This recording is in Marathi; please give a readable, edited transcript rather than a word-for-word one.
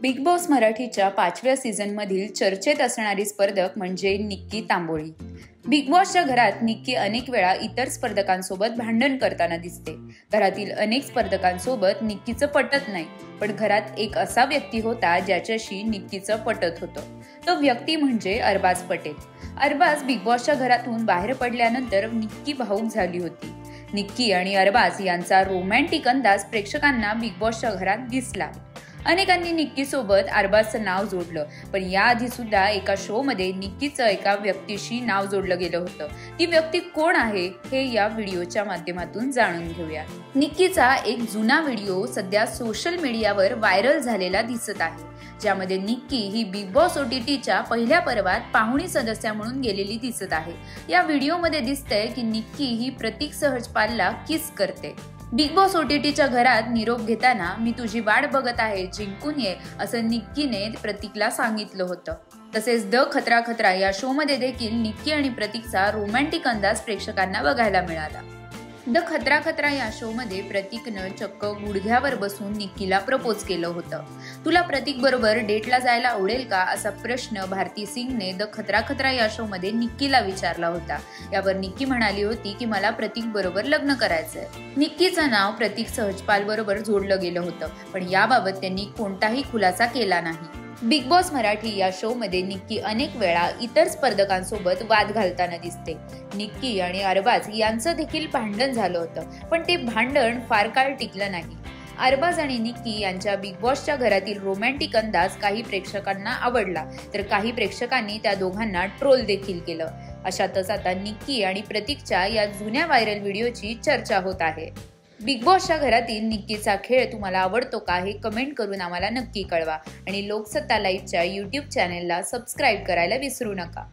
बिग बॉस मराठीच्या 5व्या सीझनमधील चर्चेत असणारी स्पर्धक म्हणजे निक्की तांबोळी. बिग बॉसच्या घरात निक्की अनेक वेळा इतर स्पर्धकांसोबत भांडण करताना दिसते. घरातील अनेक स्पर्धकांसोबत निक्कीचं पटत नाही, पण घरात एक असा व्यक्ती होता ज्याच्याशी निक्कीचं पटत होतं. तो व्यक्ती म्हणजे अरबाज पटेल. अरबाज बिग बॉसच्या घरातून बाहेर पडल्यानंतर निक्की भावूक झाली होती. निक्की आणि अरबाज यांचा रोमॅन्टिक अंदाज प्रेक्षकांना बिग बॉसच्या घरात दिसला. अनेकांनी निक्की सोबत अरबाजचं नाव जोडलं, पण याआधी सुद्धा एका शो मध्ये निक्कीचं एका व्यक्तीशी नाव जोडलं गेलं होतं. ती व्यक्ती कोण आहे हे या व्हिडिओच्या माध्यमातून जाणून घेऊया. निक्कीचा एक जुना व्हिडिओ सध्या सोशल मीडियावर व्हायरल झालेला दिसत आहे, ज्यामध्ये निक्की ही बिग बॉस OTTच्या पहिल्या पर्वात पाहुणी सदस्य म्हणून गेलेली दिसत आहे. या व्हिडिओमध्ये दिसतंय की निक्की ही प्रतीक सहजपालला किस करते. बिग बॉस OTTच्या घरात निरोप घेताना मी तुझी वाट बघत आहे, जिंकून ये, असं निक्कीने प्रतीकला सांगितलं होतं. तसेच द खतरा खतरा या शो मध्ये देखील निक्की आणि प्रतीकचा रोमॅन्टिक अंदाज प्रेक्षकांना बघायला मिळाला. द खतरा खतरा या शो मध्ये प्रतीकनं चक्क गुडघ्यावर बसून निक्कीला प्रपोज केलं होतं. तुला प्रतीक बरोबर डेटला जायला आवडेल का, असा प्रश्न भारती सिंगने द खतरा खतरा या शो मध्ये निक्कीला विचारला होता. यावर निक्की म्हणाली होती की मला प्रतीक बरोबर लग्न करायचंय. निक्कीचं नाव प्रतीक सहजपाल बरोबर जोडलं गेलं होतं, पण याबाबत त्यांनी कोणताही खुलासा केला नाही. बिग बॉस मराठी या शो मध्ये निक्की अनेक वेळा इतर स्पर्धकांसोबत वाद घालताना दिसते. निक्की आणि अरबाज यांचं देखील भांडण झालं होतं, पण ते भांडण फार काळ टिकलं नाही. अरबाज आणि निक्की यांच्या बिग बॉसच्या घरातील रोमॅन्टिक अंदाज काही प्रेक्षकांना आवडला, तर काही प्रेक्षकांनी त्या दोघांना ट्रोल देखील केलं. अशातच आता निक्की आणि प्रतीकच्या या जुन्या व्हायरल व्हिडिओची चर्चा होत आहे. बिग बॉसच्या घरातील निक्कीचा खेळ तुम्हाला आवडतो का, हे कमेंट करून आम्हाला नक्की कळवा आणि लोकसत्ता लाईव्हच्या YouTube चॅनेलला सबस्क्राईब करायला विसरू नका.